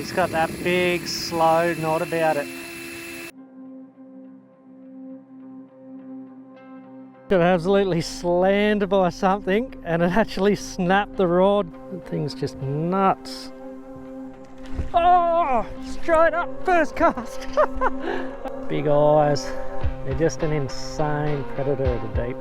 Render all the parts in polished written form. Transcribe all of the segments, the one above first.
It's got that big, slow knot about it. Got absolutely slammed by something and it actually snapped the rod. The thing's just nuts. Oh, straight up, first cast. Big eyes. They're just an insane predator at the deep.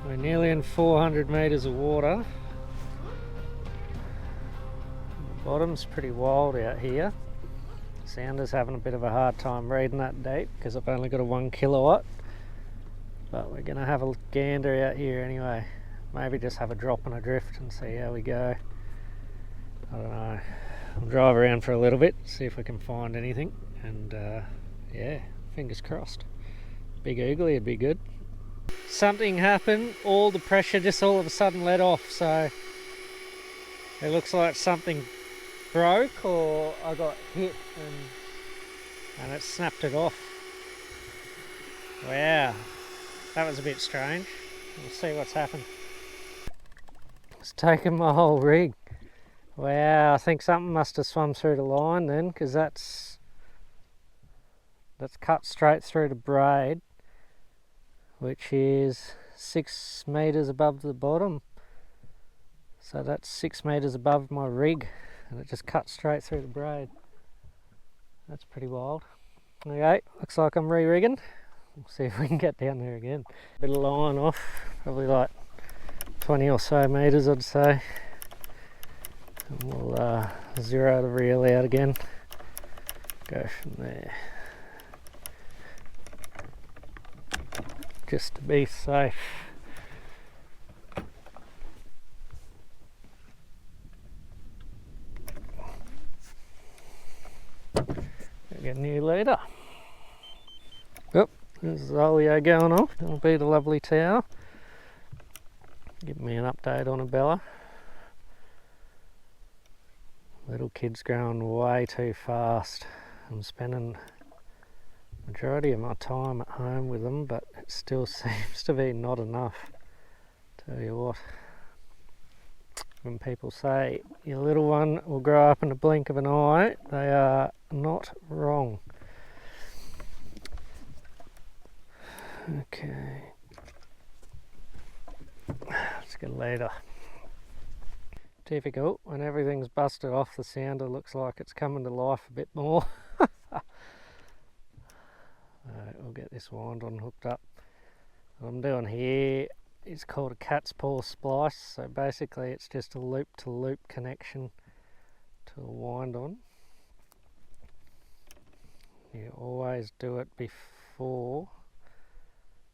We're nearly in 400 metres of water. The bottom's pretty wild out here. Sounder's having a bit of a hard time reading that deep because I've only got a 1 kilowatt. But we're going to have a gander out here anyway. Maybe just have a drop and a drift and see how we go. I don't know. I'll drive around for a little bit, see if we can find anything. And yeah, fingers crossed. Big oogly would be good. Something happened, all the pressure just all of a sudden let off, so it looks like something broke or I got hit and it snapped it off. Wow, that was a bit strange. We'll see what's happened. It's taken my whole rig. Wow, I think something must have swum through the line then, because that's cut straight through the braid, which is 6 metres above the bottom. So that's 6 metres above my rig, and it just cut straight through the braid. That's pretty wild. Okay, looks like I'm re-rigging. We'll see if we can get down there again. Bit of line off, probably like 20 or so metres I'd say. And we'll zero the reel out again. Go from there. Just to be safe. Get a new leader. Yep, there's the oleo going off. That'll be the lovely tower. Give me an update on a Bella. Little kid's growing way too fast. I'm spending majority of my time at home with them, but it still seems to be not enough. Tell you what, when people say your little one will grow up in the blink of an eye, they are not wrong. Okay, let's get a leader. Difficult when everything's busted off. The sounder looks like it's coming to life a bit more. We'll get this wind on hooked up. What I'm doing here is called a cat's paw splice, so basically it's just a loop to loop connection to a wind on. You always do it before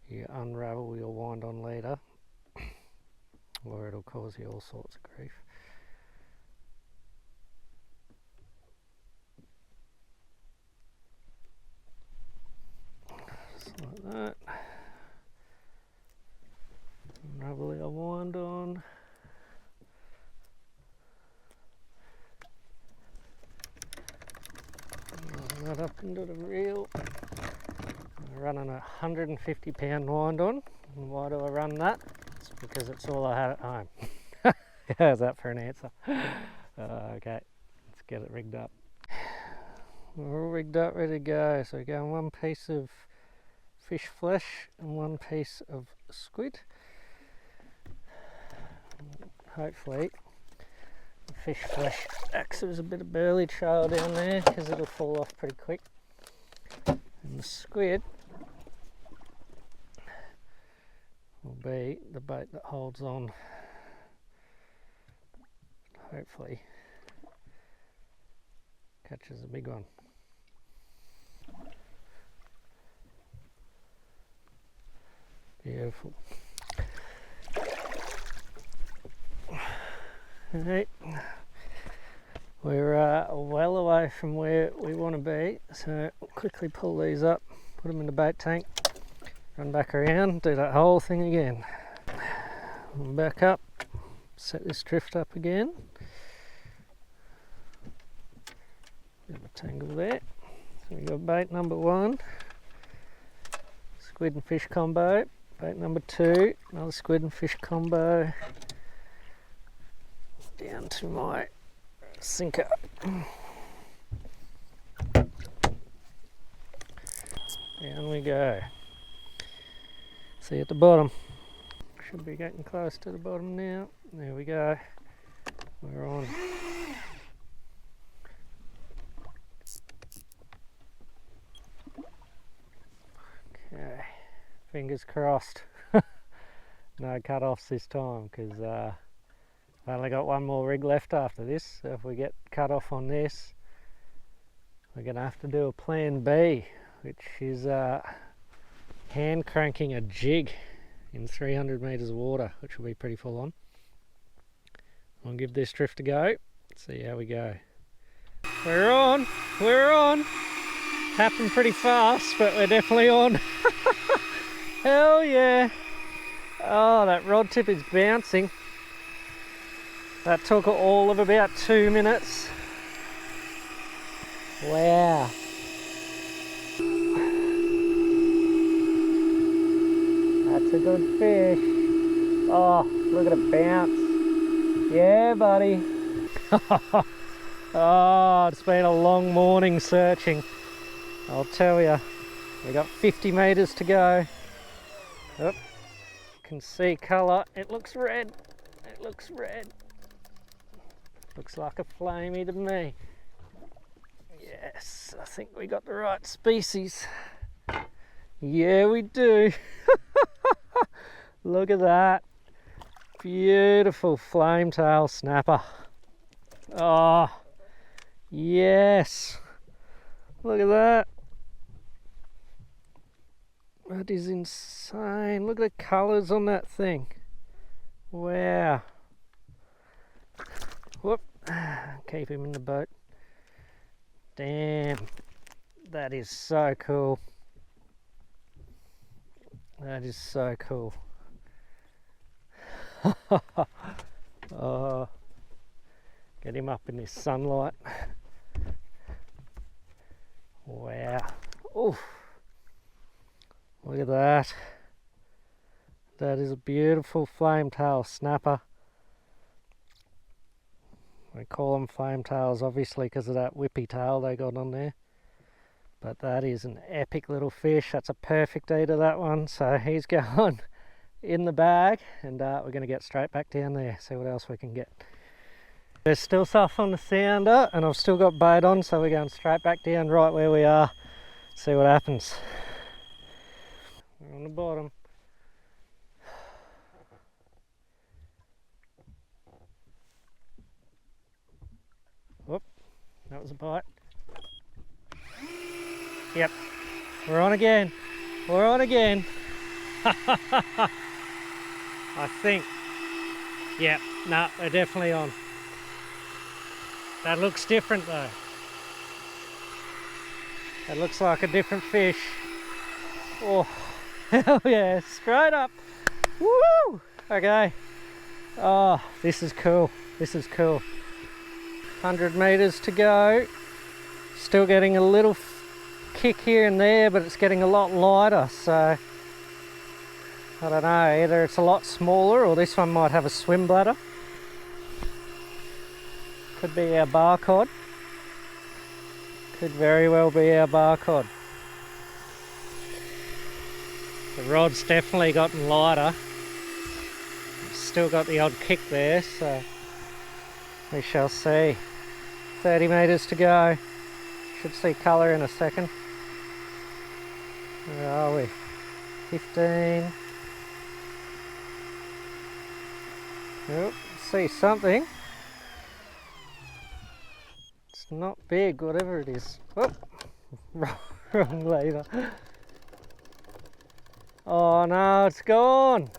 you unravel your wind on leader or it'll cause you all sorts of grief. Like that. Unravel our wind on. Roll that up into the reel. I'm running a 150 pound wind on. And why do I run that? It's because it's all I had at home. How's that for an answer? Okay, let's get it rigged up. We're all rigged up, ready to go. So we're going one piece of fish flesh and one piece of squid. Hopefully the fish flesh acts as a bit of burley trail down there because it'll fall off pretty quick. And the squid will be the bait that holds on. Hopefully catches a big one. Beautiful. Alright, we're well away from where we want to be, so we'll quickly pull these up, put them in the bait tank, run back around, do that whole thing again. Back up, set this drift up again. Bit of a tangle there. So we got bait number 1, squid and fish combo. Bait number 2, another squid and fish combo. Down to my sinker. Down we go. See at the bottom. Should be getting close to the bottom now. There we go. We're on. Okay. Fingers crossed. No cut-offs this time because I've only got one more rig left after this. So if we get cut off on this, we're going to have to do a plan B, which is hand cranking a jig in 300 metres of water, which will be pretty full on. I'll give this drift a go, see how we go. We're on, we're on. Happened pretty fast, but we're definitely on. Hell yeah. Oh, that rod tip is bouncing. That took all of about 2 minutes. Wow. That's a good fish. Oh, look at it bounce. Yeah, buddy. Oh, it's been a long morning searching. I'll tell you. We got 50 metres to go. Oh, can see colour. It looks red. It looks red. Looks like a flamey to me. Yes, I think we got the right species. Yeah, we do. Look at that. Beautiful flametail snapper. Oh, yes. Look at that. That is insane. Look at the colours on that thing. Wow. Whoop. Keep him in the boat. Damn. That is so cool. That is so cool. Oh, get him up in this sunlight. Wow. Oof. Look at that. That is a beautiful flametail snapper. We call them flametails obviously because of that whippy tail they got on there. But that is an epic little fish. That's a perfect eater, that one. So he's going in the bag, and we're going to get straight back down there, see what else we can get. There's still stuff on the sounder, and I've still got bait on, so we're going straight back down right where we are, see what happens. We're on the bottom. Whoop, that was a bite. Yep, we're on again. We're on again. I think. Yep, no, we're definitely on. That looks different though. That looks like a different fish. Oh, hell yeah, straight up. Woo! Okay. Oh, this is cool. This is cool. 100 metres to go. Still getting a little kick here and there, but it's getting a lot lighter, so I don't know, either it's a lot smaller or this one might have a swim bladder. Could be our bar cod. Could very well be our bar cod. The rod's definitely gotten lighter. Still got the odd kick there, so we shall see. 30 metres to go. Should see colour in a second. Where are we? 15. Oh, see something. It's not big, whatever it is. Oh, wrong lever. Oh no, it's gone.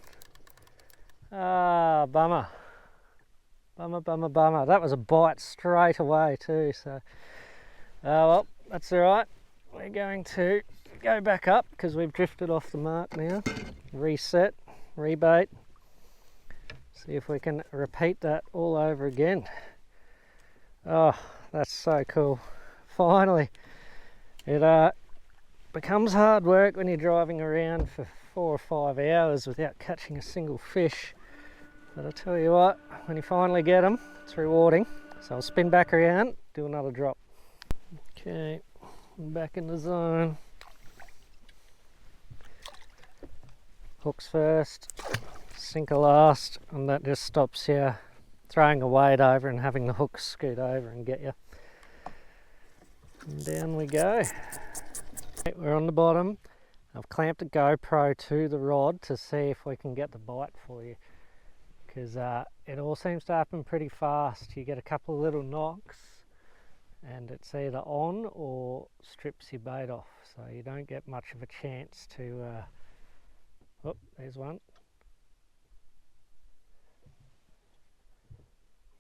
Ah, bummer. Bummer, bummer, bummer. That was a bite straight away too, so. Well, that's alright. We're going to go back up because we've drifted off the mark now. Reset, rebait. See if we can repeat that all over again. Oh, that's so cool. Finally. It becomes hard work when you're driving around for 4 or 5 hours without catching a single fish. But I tell you what, when you finally get them, it's rewarding. So I'll spin back around, do another drop. Okay, I'm back in the zone. Hooks first, sinker last, and that just stops you throwing a weight over and having the hook scoot over and get you. And down we go. We're on the bottom. I've clamped a GoPro to the rod to see if we can get the bite for you, because it all seems to happen pretty fast. You get a couple of little knocks and it's either on or strips your bait off, so you don't get much of a chance to oh, there's one.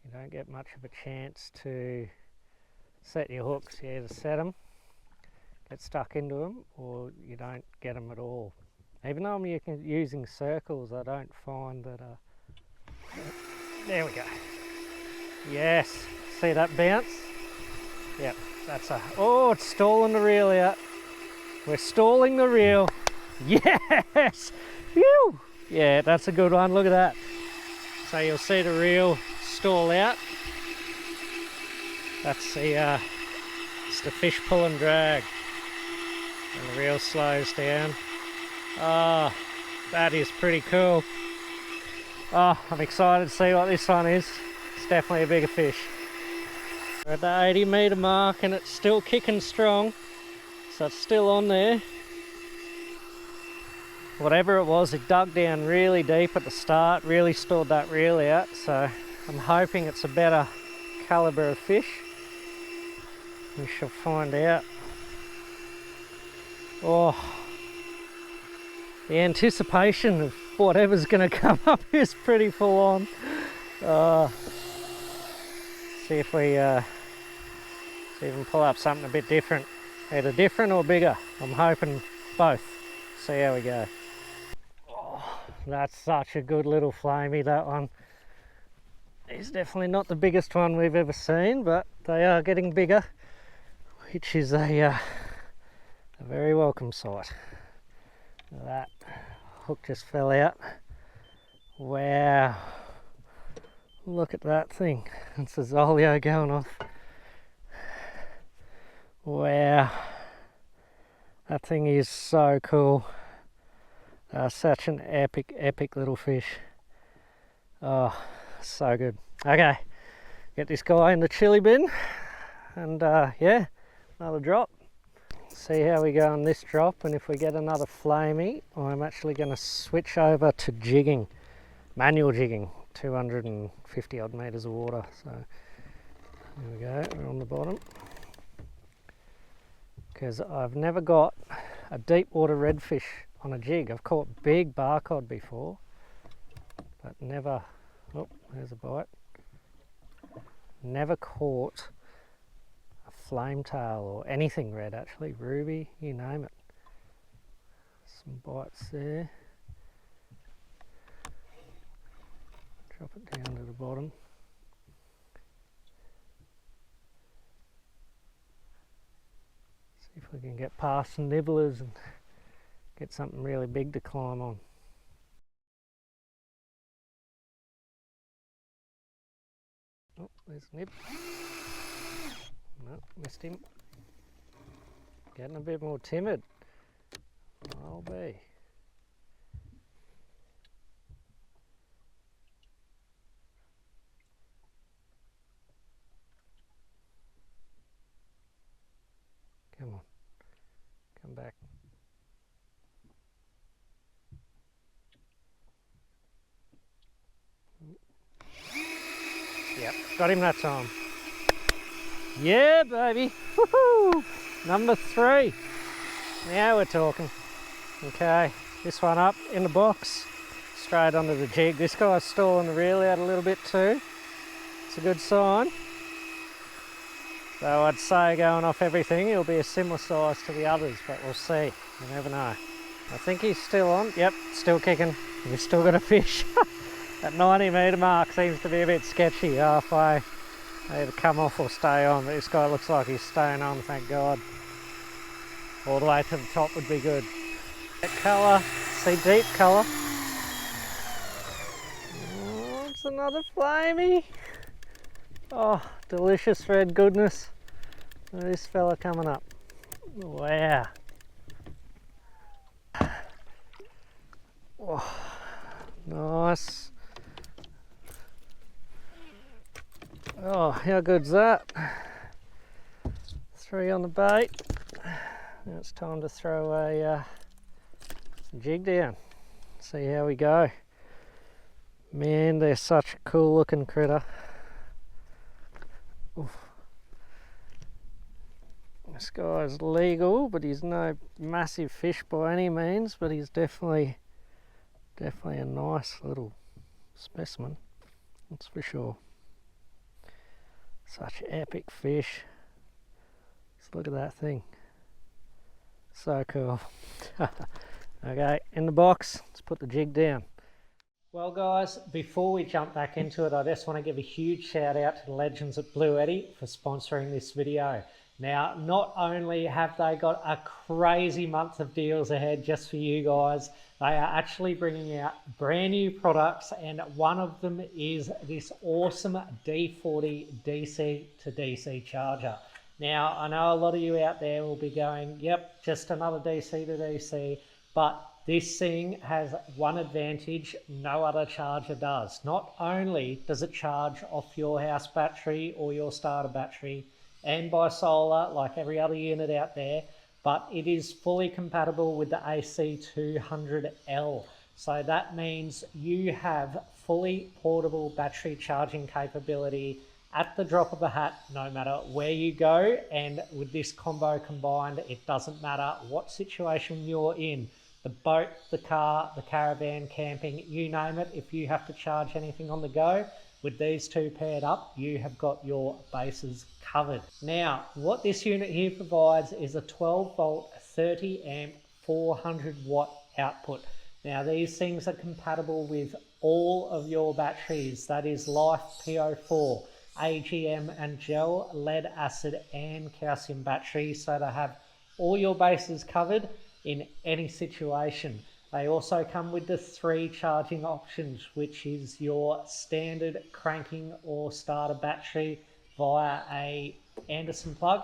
You don't get much of a chance to set your hooks. You either set them, get stuck into them, or you don't get them at all. Even though I'm using circles, I don't find that there we go. Yes, see that bounce? Yep, that's a, oh, it's stalling the reel out. We're stalling the reel. Yes! Phew! Yeah, that's a good one, look at that. So you'll see the reel stall out. That's the, it's the fish pull and drag. And the reel slows down. Oh, that is pretty cool. Oh, I'm excited to see what this one is. It's definitely a bigger fish. We're at the 80 metre mark and it's still kicking strong. So it's still on there. Whatever it was, it dug down really deep at the start, really stalled that reel out. So I'm hoping it's a better calibre of fish. We shall find out. Oh, the anticipation of whatever's going to come up is pretty full on. See if we can pull up something a bit different, either different or bigger. I'm hoping both. See how we go. Oh, that's such a good little flamey, that one. He's definitely not the biggest one we've ever seen, but they are getting bigger, which is a very welcome sight. That hook just fell out. Wow, look at that thing. It's a Zolio going off. Wow, that thing is so cool. Such an epic little fish. Oh, so good. Okay, get this guy in the chili bin and yeah, another drop. See how we go on this drop, and if we get another flamey, I'm actually going to switch over to jigging, manual jigging, 250 odd metres of water. So there we go, we're on the bottom. Because I've never got a deep water redfish on a jig. I've caught big bar cod before, but never, oh, there's a bite. Never caught a flame tail or anything red, actually, ruby, you name it. Some bites there. Drop it down to the bottom. See if we can get past some nibblers and get something really big to climb on. There's a nip. No, missed him. Getting a bit more timid. I'll be. Come on. Come back. Yep, got him that time. Yeah, baby. Woohoo! Number 3. Now we're talking. Okay, this one up in the box, straight onto the jig. This guy's stalling the reel out a little bit too. It's a good sign. So I'd say going off everything, he'll be a similar size to the others, but we'll see. You never know. I think he's still on. Yep, still kicking. We've still got a fish. That 90 metre mark seems to be a bit sketchy halfway. Either come off or stay on, but this guy looks like he's staying on, thank God. All the way to the top would be good. That colour, see deep colour. Oh, it's another flamey. Oh, delicious red goodness. Look at this fella coming up. Wow. Oh, nice. Oh, how good's that? 3 on the bait. Now it's time to throw a jig down. See how we go. Man, they're such a cool looking critter. Oof. This guy's legal, but he's no massive fish by any means, but he's definitely a nice little specimen, that's for sure. Such epic fish. Just look at that thing. So cool. Okay, in the box, let's put the jig down. Well guys, before we jump back into it, I just want to give a huge shout out to the legends at Bluetti for sponsoring this video. Now, not only have they got a crazy month of deals ahead just for you guys, they are actually bringing out brand new products, and one of them is this awesome D40 DC to DC charger. Now, I know a lot of you out there will be going, yep, just another DC to DC, but this thing has one advantage no other charger does. Not only does it charge off your house battery or your starter battery and by solar like every other unit out there, but it is fully compatible with the AC200L. So that means you have fully portable battery charging capability at the drop of a hat, no matter where you go. And with this combo combined, it doesn't matter what situation you're in. The boat, the car, the caravan, camping, you name it. If you have to charge anything on the go, with these two paired up, you have got your bases covered. Now, what this unit here provides is a 12 volt, 30 amp, 400 watt output. Now, these things are compatible with all of your batteries. That is Life PO4, AGM and gel, lead acid and calcium batteries. So to have all your bases covered in any situation. They also come with the 3 charging options, which is your standard cranking or starter battery via a Anderson plug.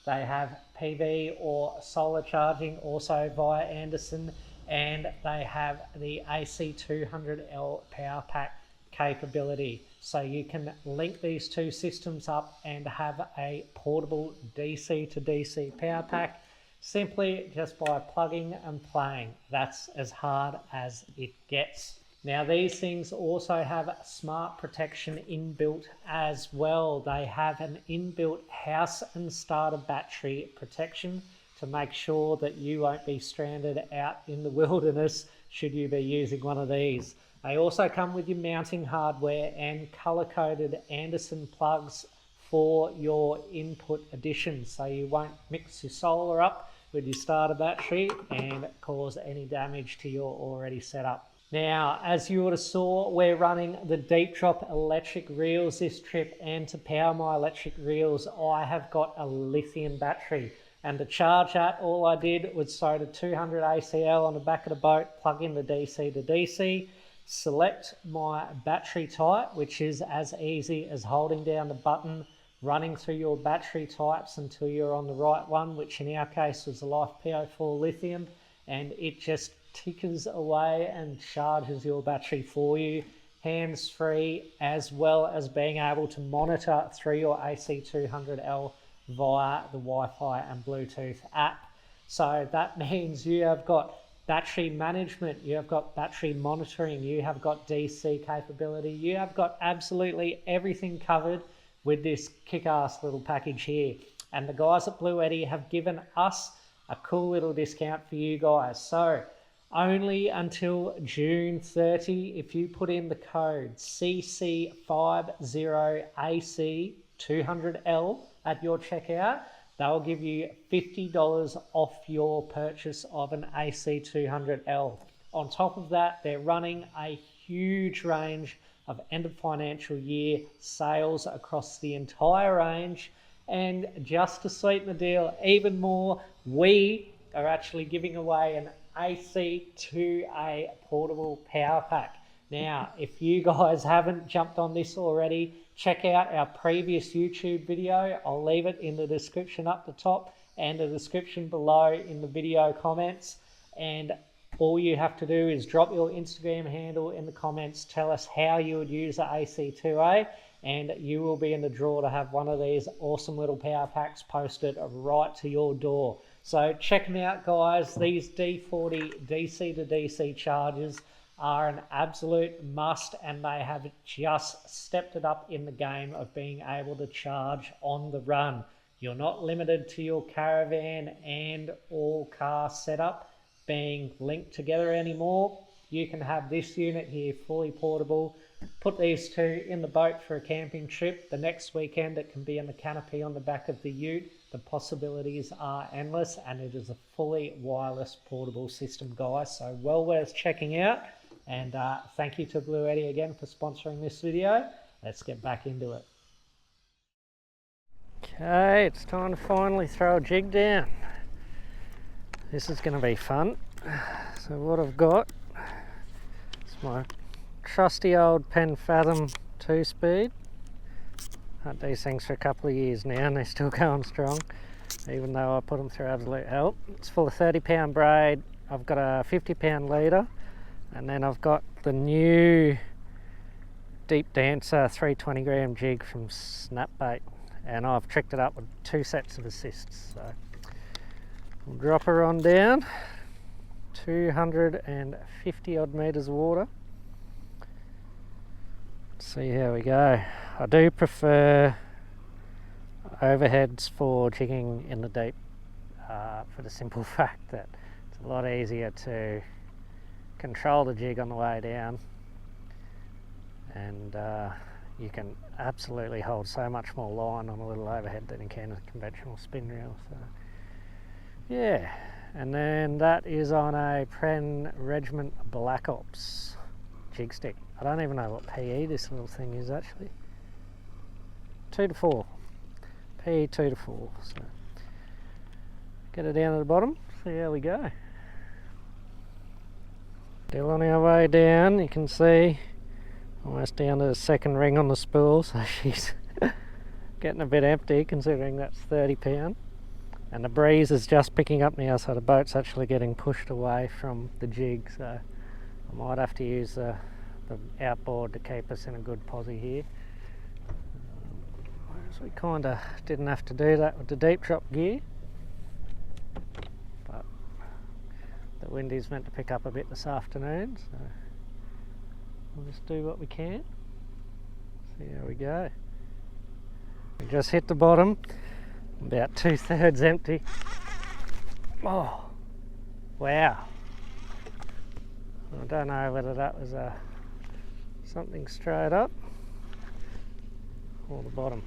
They have PV or solar charging also via Anderson, and they have the AC200L power pack capability. So you can link these two systems up and have a portable DC to DC power pack simply just by plugging and playing. That's as hard as it gets. Now, these things also have smart protection inbuilt as well. They have an inbuilt house and starter battery protection to make sure that you won't be stranded out in the wilderness should you be using one of these. They also come with your mounting hardware and color-coded Anderson plugs for your input additions, so you won't mix your solar up with your starter battery and cause any damage to your already setup. Now, as you would have saw, we're running the Deep Drop electric reels this trip, and to power my electric reels, I have got a lithium battery. And to charge that, all I did was throw the 200 ACL on the back of the boat, plug in the DC to DC, select my battery type, which is as easy as holding down the button, running through your battery types until you're on the right one, which in our case was the Life PO4 lithium, and it just tickers away and charges your battery for you, hands-free, as well as being able to monitor through your AC200L via the Wi-Fi and Bluetooth app. So that means you have got battery management, you have got battery monitoring, you have got DC capability, you have got absolutely everything covered with this kick-ass little package here. And the guys at Bluetti have given us a cool little discount for you guys. So only until June 30, if you put in the code CC50AC200L at your checkout, they'll give you $50 off your purchase of an AC200L. On top of that, they're running a huge range of end of financial year sales across the entire range. And just to sweeten the deal even more, we are actually giving away an AC2A portable power pack. Now, if you guys haven't jumped on this already, check out our previous YouTube video. I'll leave it in the description up the top and the description below in the video comments. And all you have to do is drop your Instagram handle in the comments, tell us how you would use the AC2A, and you will be in the draw to have one of these awesome little power packs posted right to your door. So check them out, guys. These D40 DC to DC chargers are an absolute must, and they have just stepped it up in the game of being able to charge on the run. You're not limited to your caravan and or car setup being linked together anymore. You can have this unit here fully portable, put these two in the boat for a camping trip. The next weekend it can be in the canopy on the back of the ute. The possibilities are endless, and it is a fully wireless portable system, guys. So well worth checking out. And thank you to Bluetti again for sponsoring this video. Let's get back into it. Okay, it's time to finally throw a jig down. This is going to be fun. So what I've got is my trusty old Penn Fathom 2-speed. Had these things for a couple of years now and they're still going strong, even though I put them through absolute hell. It's full of 30-pound braid. I've got a 50-pound leader, and then I've got the new Deep Dancer 320-gram jig from Snapbait, and I've tricked it up with 2 sets of assists. So we'll drop her on down, 250 odd metres of water. See how we go. I do prefer overheads for jigging in the deep, for the simple fact that it's a lot easier to control the jig on the way down, and you can absolutely hold so much more line on a little overhead than you can with a conventional spin reel. So yeah, and then that is on a Penn Regiment Black Ops jig stick. I don't even know what PE this little thing is actually. 2 to 4. PE 2 to 4. So get it down to the bottom, see how we go. Still on our way down, you can see almost down to the second ring on the spool, so she's getting a bit empty considering that's 30 pound. And the breeze is just picking up now, so the boat's actually getting pushed away from the jig, so I might have to use the outboard to keep us in a good posse here. Whereas we kind of didn't have to do that with the deep drop gear, but the wind is meant to pick up a bit this afternoon, so we'll just do what we can. See how we go. We just hit the bottom, about 2/3 empty. Oh, wow. I don't know whether that was something straight up or the bottom.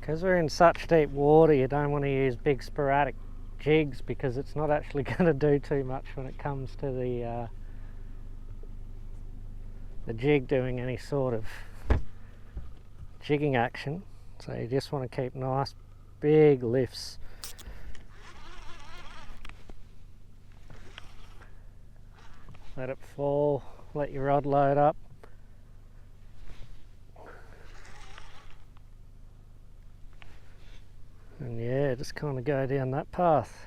Because we're in such deep water, you don't want to use big sporadic jigs because it's not actually going to do too much when it comes to the jig doing any sort of jigging action. So you just want to keep nice big lifts let it fall, let your rod load up. And yeah, just kind of go down that path.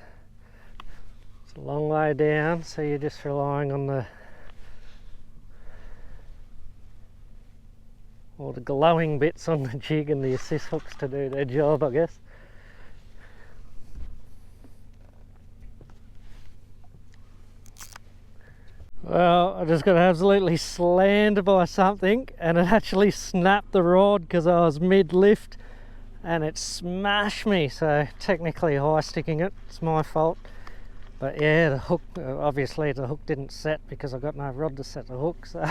It's a long way down, so you're just relying on all the glowing bits on the jig and the assist hooks to do their job, I guess. Well, I just got absolutely slammed by something, and it actually snapped the rod because I was mid-lift and it smashed me, so technically high sticking it, it's my fault. But yeah, the hook, obviously the hook didn't set because I got no rod to set the hook, so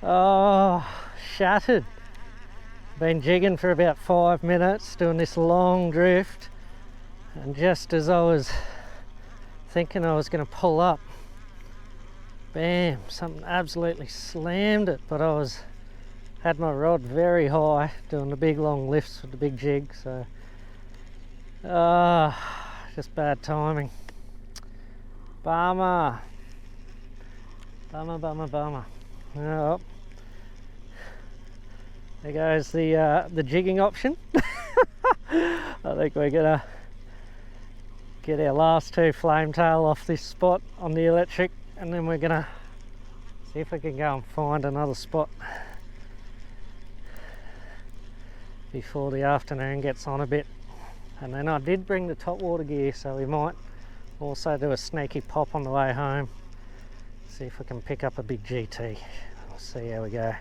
oh, shattered. Been jigging for about 5 minutes doing this long drift, and just as I was thinking I was going to pull up, bam, something absolutely slammed it. But I had my rod very high doing the big long lifts with the big jig, so just bad timing. Bummer. Oh, there goes the jigging option. I think we're gonna get our last 2 flame tail off this spot on the electric, and then we're gonna see if we can go and find another spot before the afternoon gets on a bit. And then I did bring the top water gear, so we might also do a sneaky pop on the way home, see if we can pick up a big GT. We'll see how we go.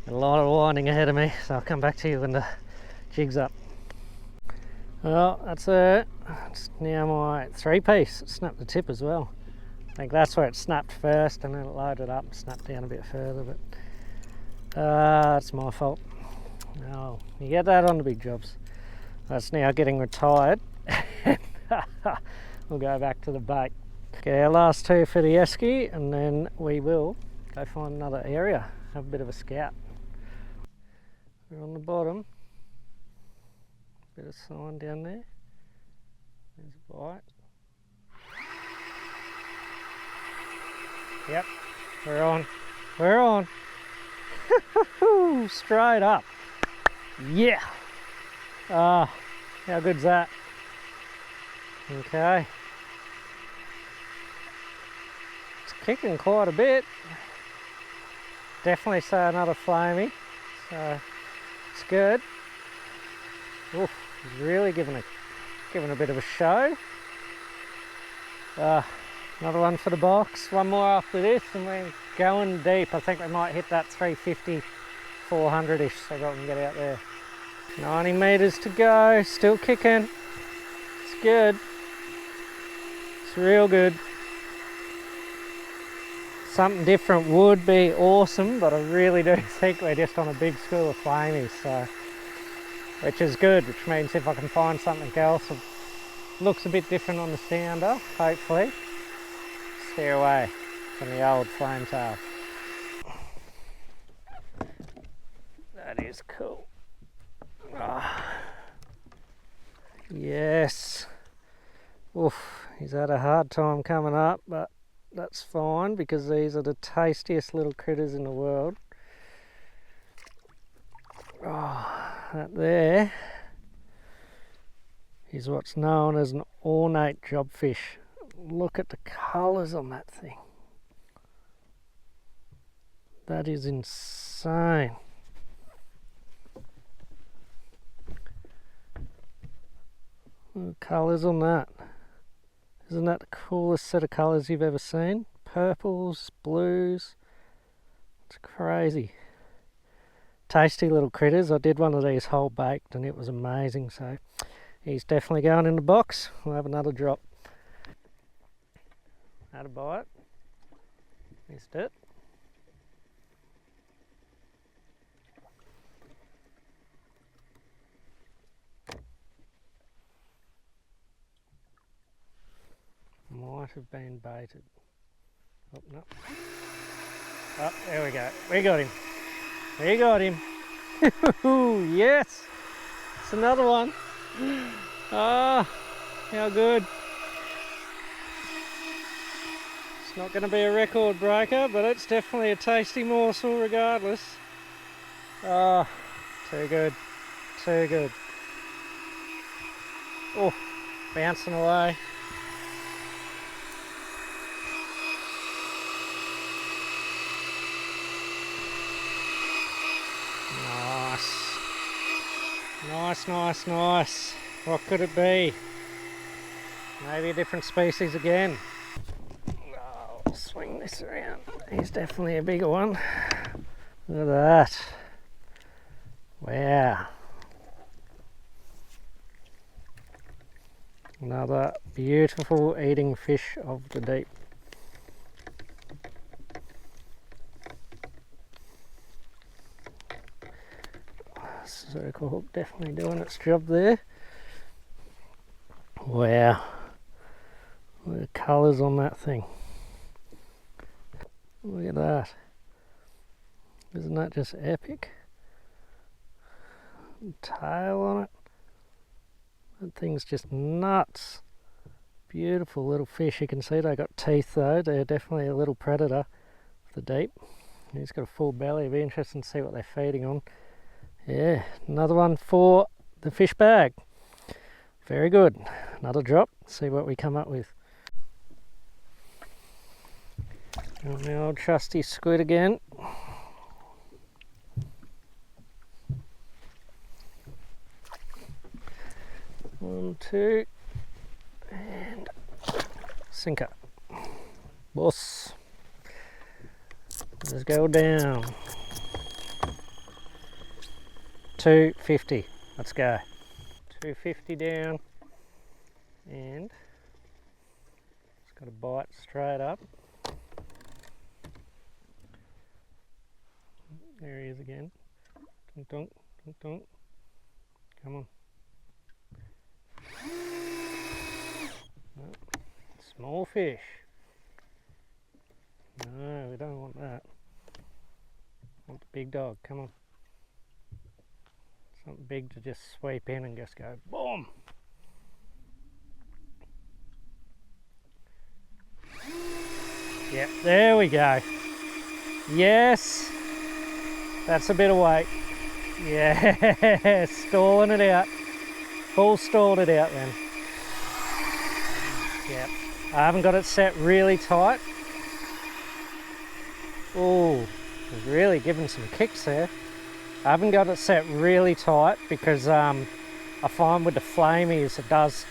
A lot of winding ahead of me, so I'll come back to you when the jig's up. Well, that's it. It's now my 3-piece. It snapped the tip as well. I think that's where it snapped first, and then it loaded up and snapped down a bit further, but that's my fault. No, you get that on the big jobs. That's now getting retired. We'll go back to the bait. Okay, our last 2 for the esky, and then we will go find another area, have a bit of a scout. We're on the bottom. Bit of sign down there. There's a bite. Yep, we're on. We're on. Straight up. Yeah. Ah, how good's that? Okay. It's kicking quite a bit. Definitely say another flamey. So it's good. Oof, he's really giving a bit of a show. Another one for the box. One more after this, and we're going deep. I think we might hit that 350, 400-ish, so that we can get out there. 90 metres to go, still kicking. It's good. It's real good. Something different would be awesome, but I really do think we're just on a big school of flamies, so, which is good, which means if I can find something else that looks a bit different on the sounder, hopefully, steer away from the old flame tail. That is cool. Oh. Yes. Oof, he's had a hard time coming up, but that's fine because these are the tastiest little critters in the world. Oh, that there is what's known as an ornate jobfish. Look at the colours on that thing. That is insane. Look at the colours on that. Isn't that the coolest set of colours you've ever seen? Purples, blues. It's crazy. Tasty little critters. I did one of these whole baked and it was amazing. So he's definitely going in the box. We'll have another drop. Had a bite. Missed it. Might have been baited. Oh, no. Oh, there we go. We got him. We got him. Yes. It's another one. Ah, how good. Not going to be a record breaker, but it's definitely a tasty morsel regardless. Oh, too good, too good. Oh, bouncing away. Nice. Nice, nice, nice. What could it be? Maybe a different species again. Oh, I'll swing this around. He's definitely a bigger one. Look at that. Wow. Another beautiful eating fish of the deep. Circle hook definitely doing its job there. Wow. Look at the colours on that thing. Look at that. Isn't that just epic? Tail on it. That thing's just nuts. Beautiful little fish. You can see they got teeth though. They're definitely a little predator of the deep. He's got a full belly. It'll be interesting to see what they're feeding on. Yeah, another one for the fish bag. Very good. Another drop. See what we come up with. And the old trusty squid again. One, two, and sinker. Boss. Let's go down. 250. Let's go. 250 down, and it's got a bite straight up. There he is again. Dunk, dunk, dunk, dunk. Come on. No. Small fish. No, we don't want that. Want the big dog. Come on. Something big to just sweep in and just go boom. Yep, there we go. Yes, that's a bit of weight. Yeah, stalling it out. Full stalled it out then. Yep, I haven't got it set really tight. Oh, really giving some kicks there. I haven't got it set really tight because I find with the flamies it does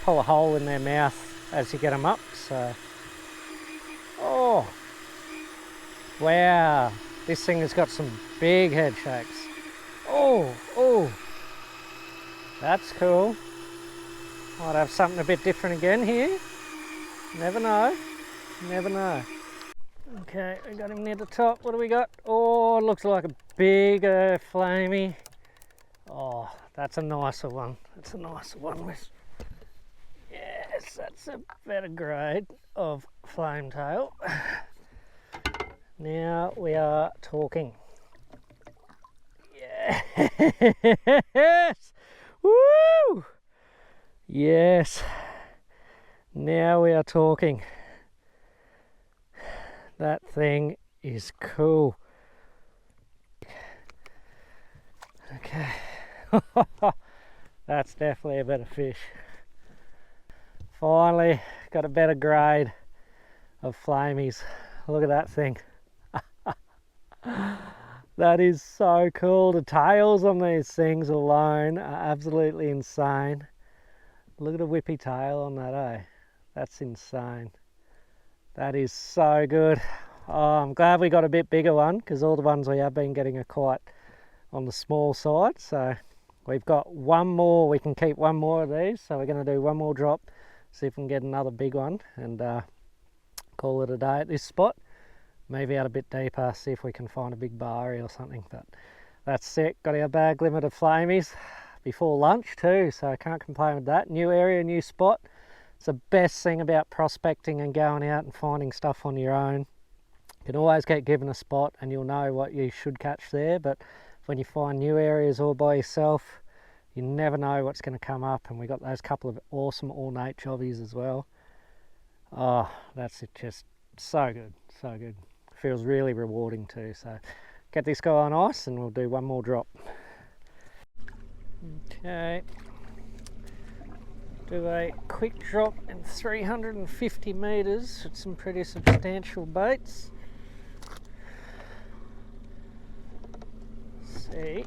pull a hole in their mouth as you get them up. So, oh, wow, this thing has got some big head shakes. Oh, oh, that's cool. Might have something a bit different again here. Never know, never know. Okay, we got him near the top. What do we got? Oh, it looks like a bigger flamey. Oh, that's a nicer one. That's a nicer one. Yes, that's a better grade of flame tail. Now we are talking. Yes! Woo! Yes. Now we are talking. That thing is cool. Okay. That's definitely a better fish. Finally got a better grade of flamies. Look at that thing. That is so cool. The tails on these things alone are absolutely insane. Look at the whippy tail on that, eh? That's insane. That is so good. Oh, I'm glad we got a bit bigger one because all the ones we have been getting are quite on the small side. So we've got one more. We can keep one more of these. So we're going to do one more drop, see if we can get another big one, and call it a day at this spot. Maybe out a bit deeper, see if we can find a big barry or something. But that's it. Got our bag limit of flamies before lunch too, so I can't complain with that. New area, new spot. It's the best thing about prospecting and going out and finding stuff on your own. You can always get given a spot and you'll know what you should catch there, but when you find new areas all by yourself, you never know what's going to come up. And we got those couple of awesome ornate jobbies as well. Oh, that's it, just So good, so good. Feels really rewarding too. So get this guy on ice and we'll do one more drop. Okay. Do a quick drop in 350 metres with some pretty substantial baits. See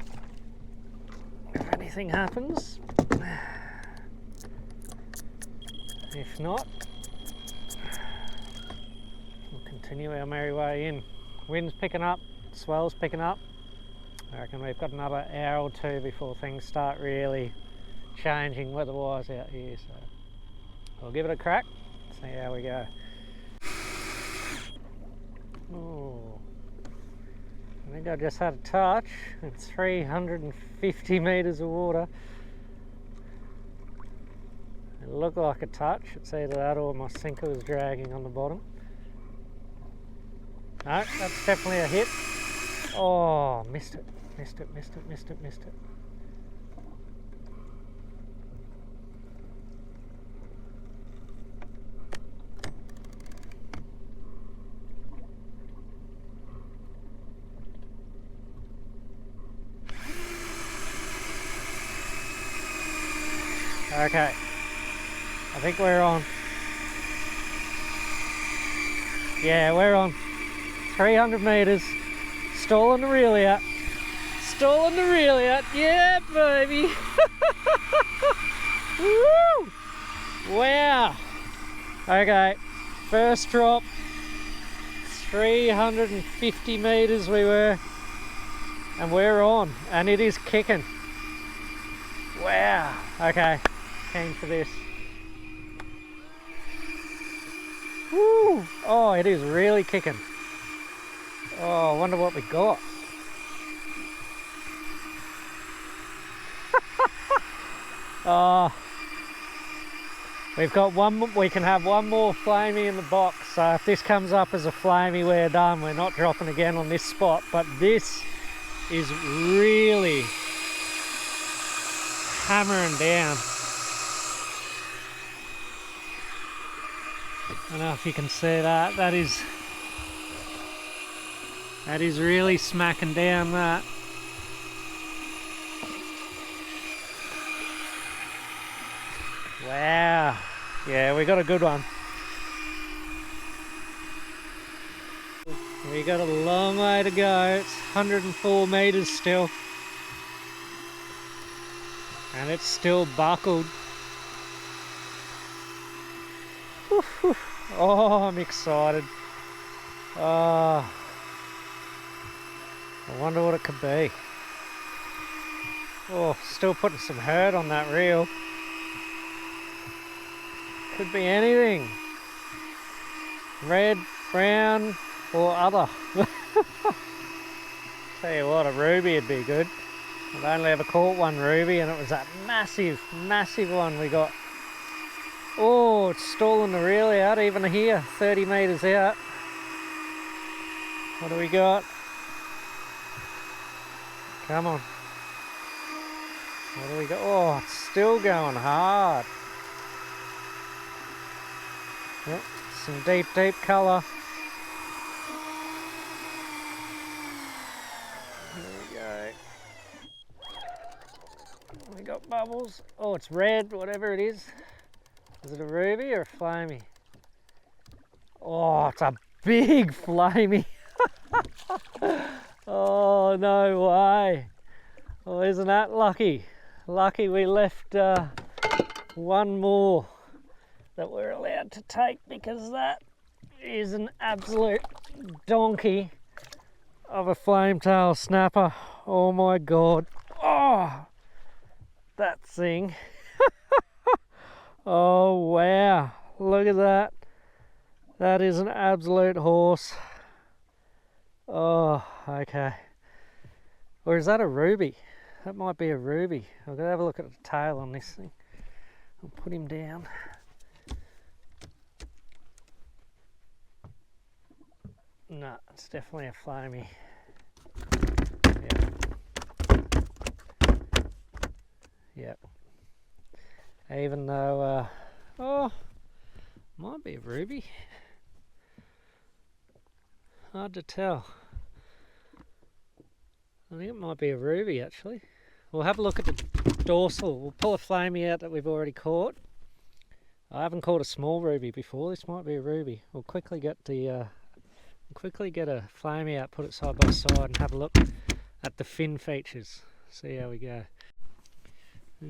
if anything happens. If not, we'll continue our merry way in. Wind's picking up, swell's picking up. I reckon we've got another hour or two before things start really changing weather-wise out here, so we'll give it a crack, see how we go. Oh, I think I just had a touch at 350 metres of water. It looked like a touch. It's either that or my sinker was dragging on the bottom. No, that's definitely a hit. Oh, missed it. Missed it, missed it, missed it, missed it. Okay, I think we're on. Yeah, we're on. 300 metres. Stalling the reel out. Stalling the reel out. Yeah, baby. Woo! Wow. Okay, first drop. 350 metres we were. And we're on. And it is kicking. Wow. Okay, keen for this. Woo! Oh, it is really kicking. Oh, I wonder what we got. Oh, we've got one. We can have one more flamey in the box. So if this comes up as a flamey, we're done. We're not dropping again on this spot. But this is really hammering down. I don't know if you can see that. That is really smacking down that. Wow. Yeah, we got a good one. We got a long way to go. It's 104 metres still. And it's still buckled. Oh, I'm excited. Oh, I wonder what it could be. Oh, still putting some hurt on that reel. Could be anything. Red, brown, or other. Tell you what, a ruby would be good. I've only ever caught one ruby and it was that massive, massive one we got. Oh, it's stalling the reel out even here, 30 metres out. What do we got? Come on. What do we got? Oh, it's still going hard. Yep, some deep, deep colour. There we go. We got bubbles. Oh, it's red, whatever it is. Is it a ruby or a flamey? Oh, it's a big flamey. Oh, no way. Oh, isn't that lucky? Lucky we left one more that we're allowed to take, because that is an absolute donkey of a flametail snapper. Oh my God. Oh, that thing. Oh wow, look at that. That is an absolute horse. Oh, okay. Or is that a ruby? That might be a ruby. I'm gonna have a look at the tail on this thing. I'll put him down. No, it's definitely a flamey. Yep. Even though, oh, might be a ruby. Hard to tell. I think it might be a ruby actually. We'll have a look at the dorsal. We'll pull a flamey out that we've already caught. I haven't caught a small ruby before. This might be a ruby. We'll quickly get a flamey out, put it side by side, and have a look at the fin features. See how we go.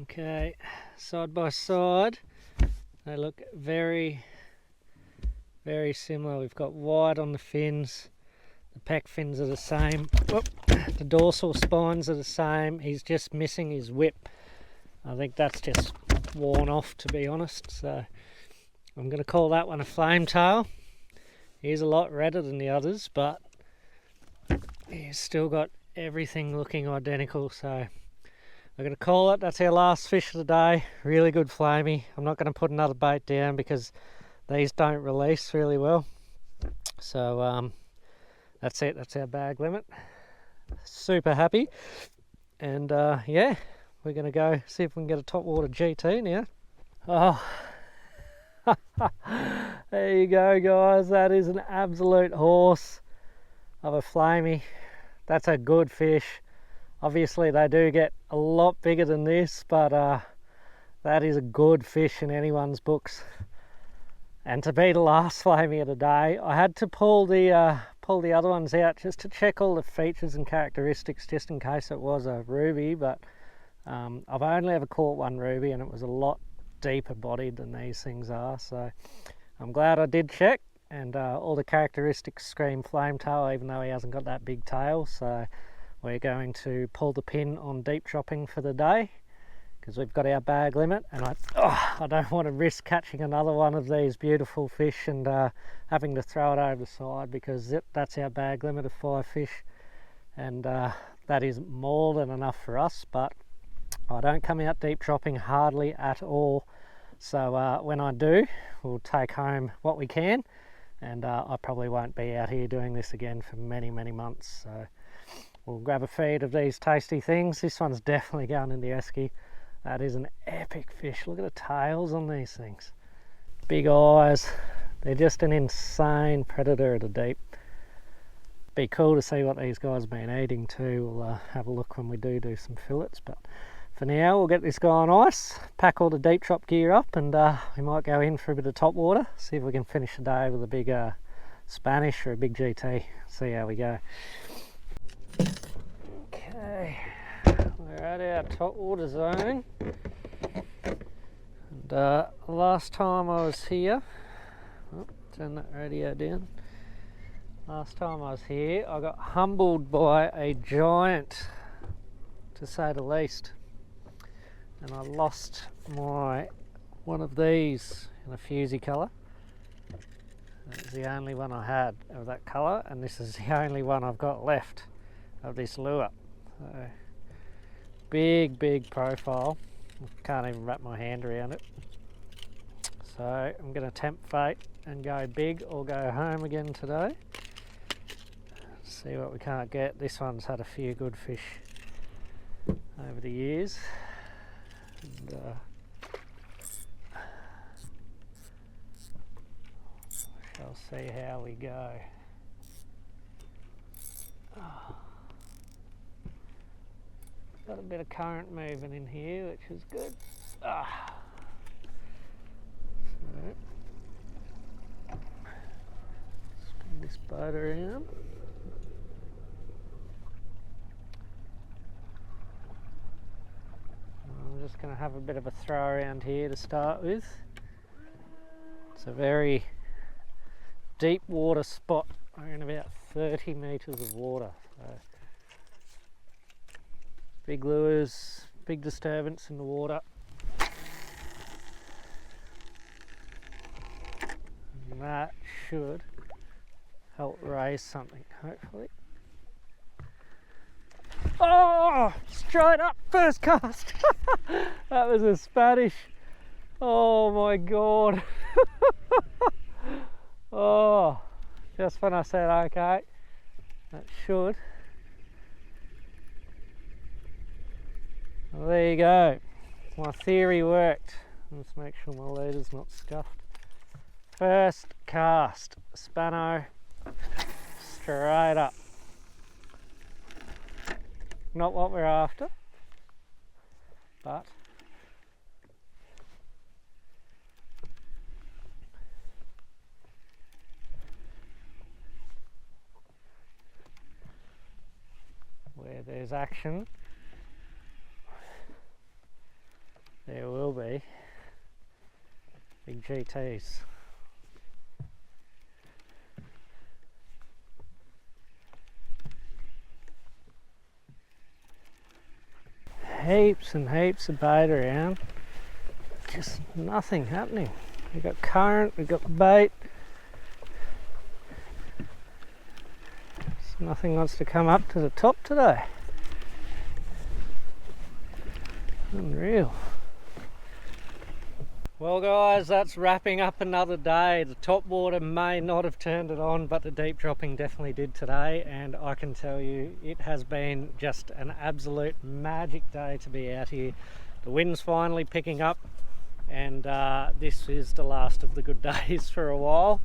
Okay, side by side, they look very, very similar. We've got white on the fins. The pec fins are the same. Whoop. The dorsal spines are the same. He's just missing his whip. I think that's just worn off, to be honest. So I'm going to call that one a flame tail. He's a lot redder than the others, but he's still got everything looking identical. So I'm going to call it. That's our last fish of the day. Really good flamey. I'm not going to put another bait down because these don't release really well. So that's it. That's our bag limit. Super happy. And yeah, we're going to go see if we can get a topwater GT now. Oh, there you go, guys. That is an absolute horse of a flamey. That's a good fish. Obviously they do get a lot bigger than this, but that is a good fish in anyone's books. And to be the last flamey of the day, I had to pull the other ones out just to check all the features and characteristics, just in case it was a ruby. But I've only ever caught one ruby, and it was a lot deeper bodied than these things are. So I'm glad I did check, and all the characteristics scream flame tail, even though he hasn't got that big tail. So we're going to pull the pin on deep dropping for the day, because we've got our bag limit, and I don't want to risk catching another one of these beautiful fish and having to throw it over the side, because that's our bag limit of 5 fish, and that is more than enough for us. But I don't come out deep dropping hardly at all, so when I do, we'll take home what we can, and I probably won't be out here doing this again for many months. So we'll grab a feed of these tasty things. This one's definitely going in the esky. That is an epic fish. Look at the tails on these things. Big eyes. They're just an insane predator at the deep. Be cool to see what these guys have been eating too. We'll have a look when we do some fillets. But for now, we'll get this guy on ice, pack all the deep drop gear up, and we might go in for a bit of top water. See if we can finish the day with a big Spanish or a big GT. See how we go. Okay. We're at our top water zone, and last time I was here, turn that radio down. Last time I was here, I got humbled by a giant, to say the least, and I lost one of these in a fusey colour. It was the only one I had of that colour, and this is the only one I've got left of this lure. So, big profile. Can't even wrap my hand around it. So I'm going to tempt fate and go big or go home again today. See what we can't get. This one's had a few good fish over the years, and shall see how we go. Got a bit of current moving in here, which is good. So, spin this boat around. I'm just going to have a bit of a throw around here to start with. It's a very deep water spot. We're in about 30 metres of water. So big lures, big disturbance in the water. And that should help raise something, hopefully. Oh, straight up, first cast. That was a Spanish. Oh my God. Oh, just when I said okay, that should. Well, there you go. My theory worked. Let's make sure my leader's not scuffed. First cast, Spano, straight up. Not what we're after, but where there's action, there will be big GTs. Heaps and heaps of bait around, just nothing happening. We've got current, we've got bait, just nothing wants to come up to the top today. Unreal. Well guys, that's wrapping up another day. The top water may not have turned it on, but the deep dropping definitely did today, and I can tell you it has been just an absolute magic day to be out here. The wind's finally picking up, and this is the last of the good days for a while.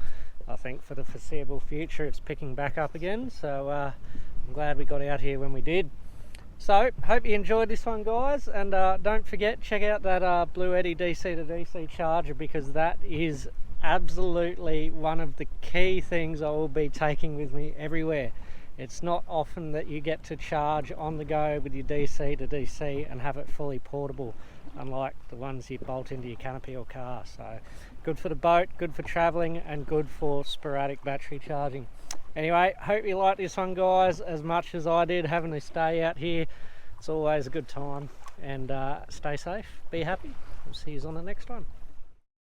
I think for the foreseeable future it's picking back up again, so I'm glad we got out here when we did. So, hope you enjoyed this one guys, and don't forget, check out that Bluetti DC to DC charger, because that is absolutely one of the key things I will be taking with me everywhere. It's not often that you get to charge on the go with your DC to DC and have it fully portable, unlike the ones you bolt into your canopy or car. So, good for the boat, good for travelling, and good for sporadic battery charging. Anyway, hope you liked this one guys as much as I did having to stay out here. It's always a good time, and stay safe, be happy. We'll see you on the next one.